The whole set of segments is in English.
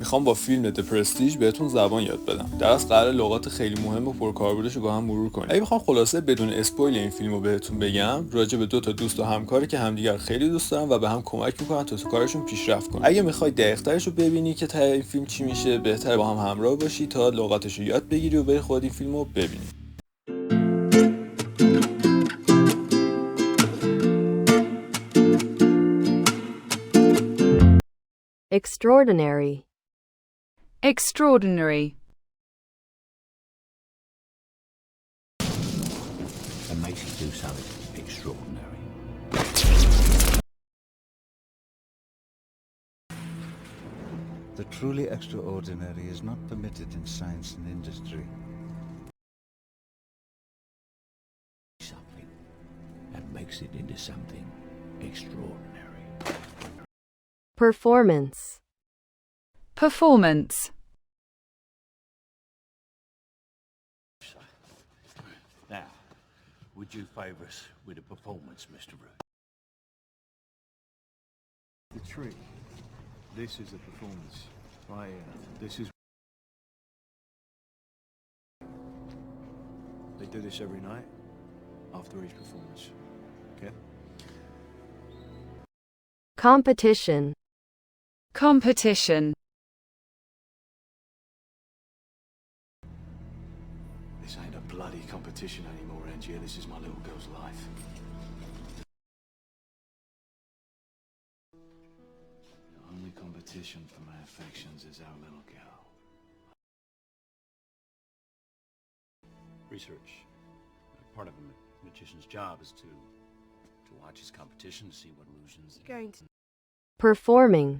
میخوام با فیلم پرستیژ بهتون زبان یاد بدم. در اصل قراره لغات خیلی مهم و پرکاربردش رو با هم مرور کنیم. اگه بخوام خلاصه بدون اسپویل این فیلمو بهتون بگم، راجع به 2 تا دوست و همکاری که همدیگر خیلی دوست دارن و به هم کمک میکنن تا تو کارشون پیشرفت کنن. اگه میخوای دقیق‌ترش رو ببینی که ته این فیلم چی میشه، بهتره با هم همراه باشی تا لغاتش رو یاد بگیری و بری خود این فیلمو ببینی. Extraordinary. Extraordinary. And makes you do something extraordinary. The truly extraordinary is not permitted in science and industry. Something that makes it into something extraordinary. Performance. Performance. Now, would you favour us with a performance, Mr. Root? The tree. This is a performance. Right here. This is... They do this every night after each performance. Okay? Competition. Competition. This ain't a bloody competition anymore, Angie. This is my little girl's life. The only competition for my affections is our little girl. Research. Part of a magician's job is to watch his competition to see what illusions... Going to. Performing.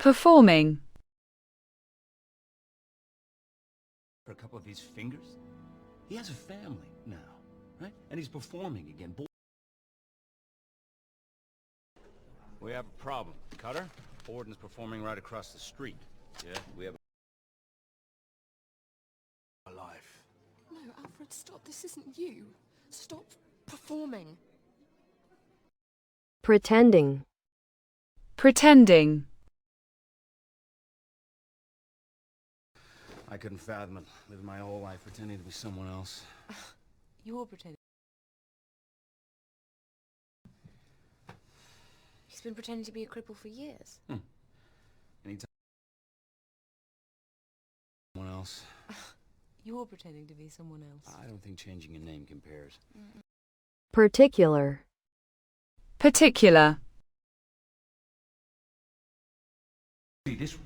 Performing. For a couple of his fingers? He has a family now, right? And he's performing again. We have a problem. Cutter, Borden's performing right across the street. Yeah, we have My life. No, Alfred, stop. This isn't you. Stop performing. Pretending. Pretending. I couldn't fathom it, living my whole life pretending to be someone else. You're pretending. He's been pretending to be a cripple for years. Anytime someone else. You're pretending to be someone else. I don't think changing a name compares. Particular. Particular.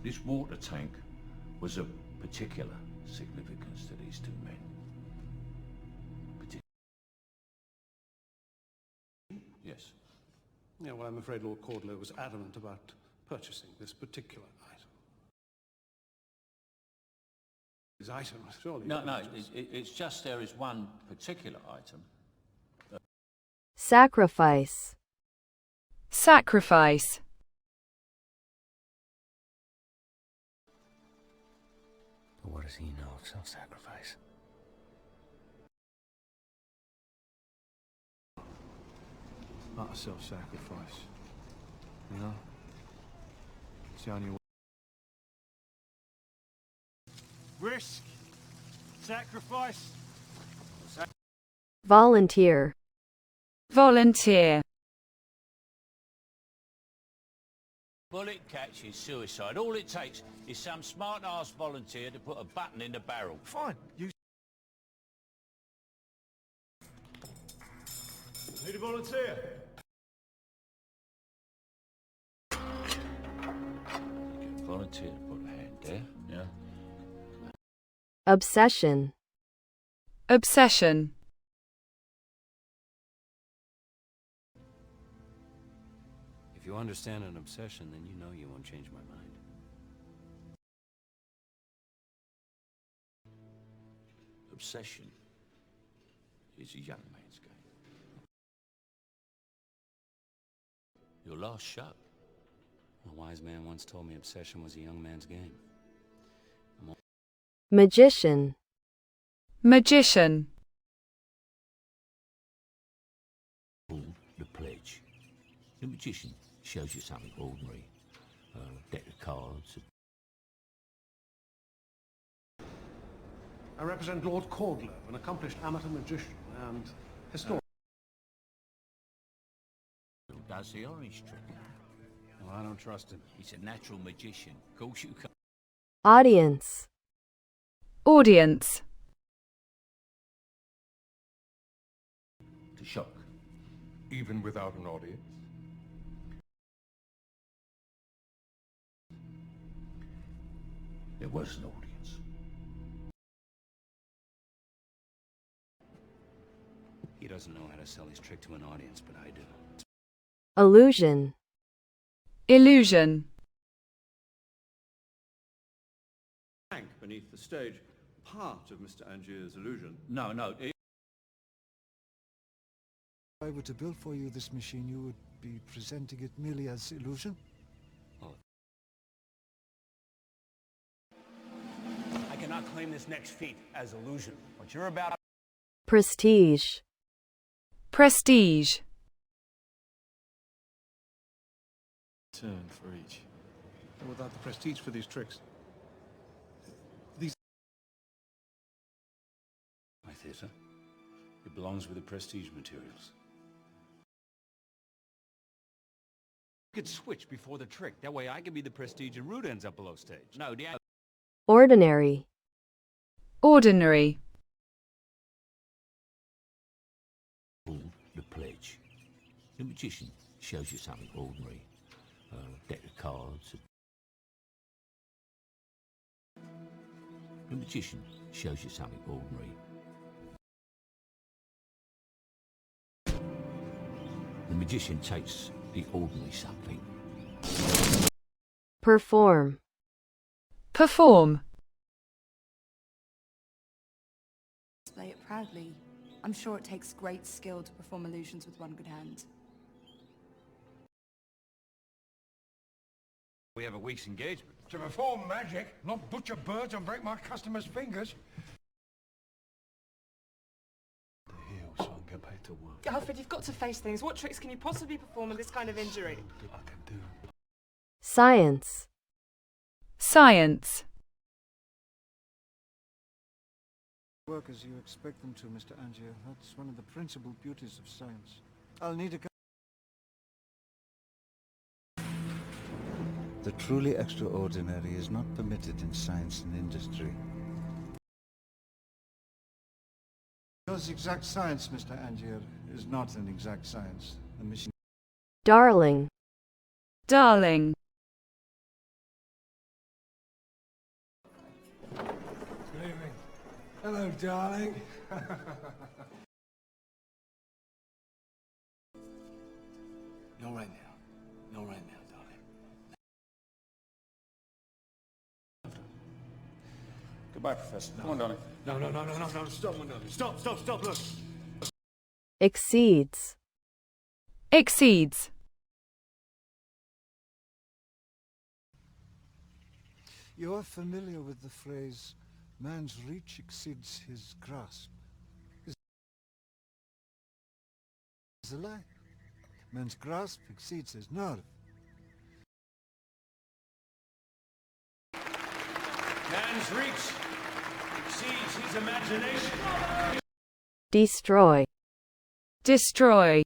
This water tank was of particular significance to these two men. Yes. Yeah, well, I'm afraid Lord Cordler was adamant about purchasing this particular item. His item, surely. No, it's just there is one particular item. Sacrifice. Sacrifice. But what does he know of self-sacrifice? Not a self-sacrifice. You know? It's the only way. Risk. Sacrifice. Volunteer. Volunteer. Bullet catch is suicide. All it takes is some smart-ass volunteer to put a button in the barrel. Fine. You need a volunteer. Volunteer to put a hand there, yeah? Obsession. Obsession. If you understand an obsession, then you know you won't change my mind. Obsession is a young man's game. Your last show. A wise man once told me obsession was a young man's game. Magician. Magician. The pledge. The magician shows you something ordinary. A deck of cards, I represent Lord Cordler, an accomplished amateur magician and historian. Does the orange trick? Well, I don't trust him. He's a natural magician. Of course you can't. Audience. Audience. To shock. Even without an audience? There was an audience. He doesn't know how to sell his trick to an audience, but I do. Illusion. Illusion. Tank beneath the stage, part of Mr. Angier's illusion. No. If I were to build for you this machine, you would be presenting it merely as illusion? I cannot claim this next feat as illusion. What you're about... Prestige. Prestige. Turn for each. And without the prestige for these tricks. My theatre? It belongs with the prestige materials. You could switch before the trick. That way I can be the prestige and Root ends up below stage. No, the Ordinary. Ordinary. the pledge. The magician shows you something ordinary. A deck of cards. The magician shows you something ordinary. The magician takes the ordinary something. Perform. Perform. Display it proudly. I'm sure it takes great skill to perform illusions with one good hand. We have a week's engagement. To perform magic, not butcher birds and break my customers' fingers. The heel so I can get back to work. Alfred, you've got to face things. What tricks can you possibly perform with this kind of injury? I can do. Science. Science. Work as you expect them to, Mr. Angier. That's one of the principal beauties of science. I'll need a... The truly extraordinary is not permitted in science and industry. Because exact science, Mr. Angier, is not an exact science. The machine... Darling. Darling. Good evening. Hello, darling. No right now. No right now, darling. Goodbye, Professor. Come on, darling. No, stop, darling. Stop, look. Exceeds. Exceeds. You are familiar with the phrase, man's reach exceeds his grasp. Is a lie. Man's grasp exceeds his nerve. Man's reach exceeds his imagination. Destroy. Destroy.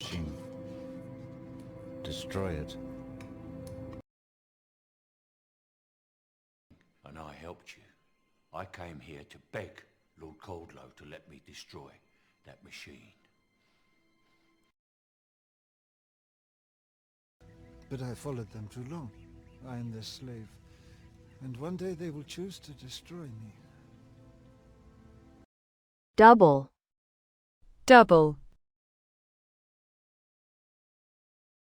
Machine. Destroy it. And I helped you. I came here to beg Lord Caldlow to let me destroy that machine. But I followed them too long. I am their slave. And one day they will choose to destroy me. Double. Double.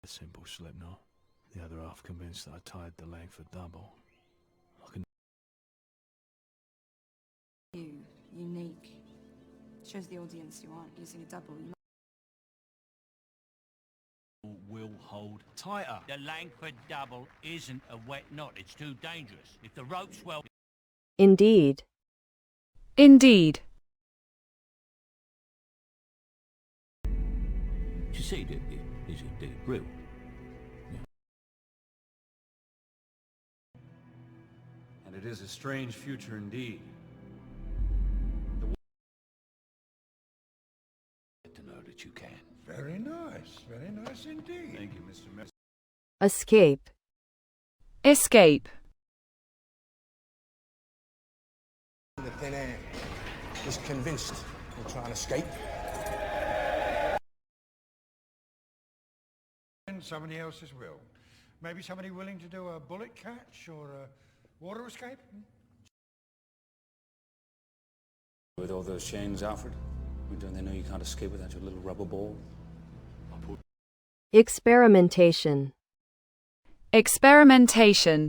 A simple slip knot. The other half convinced that I tied the leg for double. You, unique. Shows the audience you aren't using a double. You Will hold tighter. The Langford double isn't a wet knot. It's too dangerous. If the rope's well... Indeed. Indeed. You see, there's a grill. it is a strange future indeed. To know that you can. Very nice indeed. Thank you, Mr. Messer. Escape. Escape. The thin air is convinced he'll try and escape. And somebody else's will. Maybe somebody willing to do a bullet catch or a water escape? With all those chains, Alfred, don't they know you can't escape without your little rubber ball? Experimentation. Experimentation.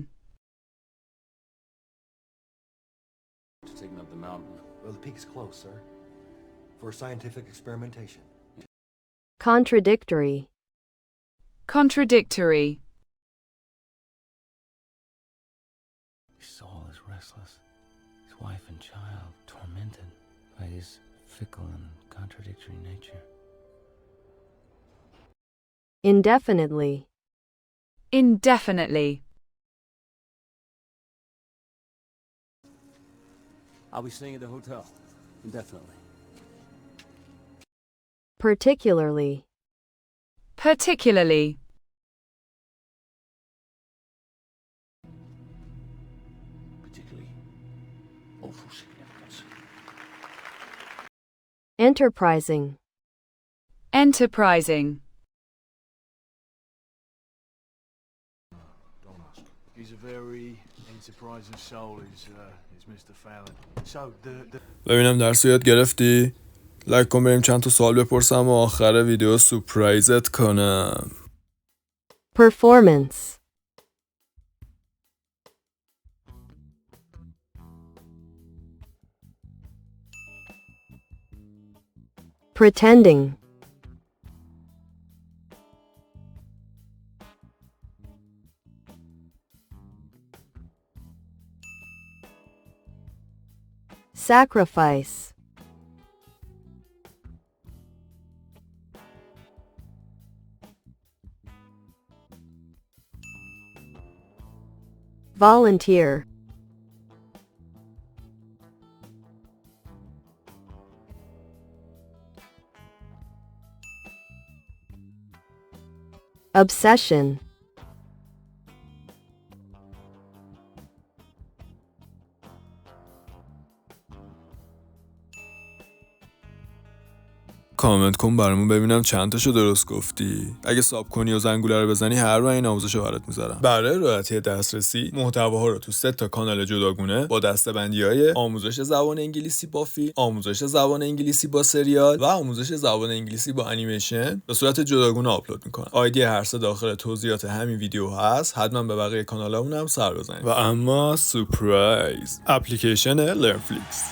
To take them up the mountain. Well, the peak's close, sir. For scientific experimentation. Contradictory. Contradictory. His soul is restless. His wife and child tormented by his fickle and contradictory nature. Indefinitely. Indefinitely. I'll be staying at the hotel indefinitely. Particularly. Particularly. Particularly awful significance. Enterprising. Enterprising. He's a very enterprising soul, is Mr. Fallon. So the ببینم درس یاد گرفتی؟ لایک کن بریم چند تا سوال بپرسم و آخر ویدیو سورپرایزت کنم. Performance. Pretending. Sacrifice. Volunteer. Obsession. کامنت کن برامون ببینم چند تاشو درست گفتی. اگه ساب کنی و زنگوله رو بزنی هر وقت این آموزشو برات میذارم. برای راحتی دسترسی محتواها رو تو 3 تا کانال جداگونه با دسته‌بندی‌های آموزش زبان انگلیسی با فیلم، آموزش زبان انگلیسی با سریال و آموزش زبان انگلیسی با انیمیشن به صورت جداگونه آپلود میکنم. آیدی هر سه داخل توضیحات همین ویدیو هست. حتما به بقیه کانالامون هم سر بزنید. و اما سورپرایز، اپلیکیشن لرنفلیکس.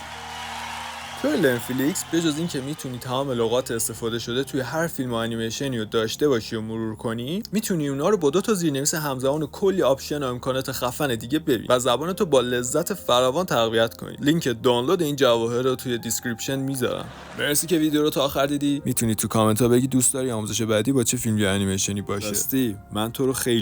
توی لرنفلیکس بجز این که میتونی تمام لغات استفاده شده توی هر فیلم و انیمیشنی رو داشته باشی و مرور کنی، میتونی اونا رو با 2 تا زیرنویس همزمان و کلی آپشن و امکانات خفن دیگه ببینی و زبانتو با لذت فراوان تقویت کنی. لینک دانلود این جواهر رو توی دیسکریپشن میذارم. مرسی که ویدیو رو تا آخر دیدی. میتونی تو کامنت ها بگی دوست داری آموزش بعدی با چه فیلم یا انیمیشنی باشه. راستی من تو رو خیلی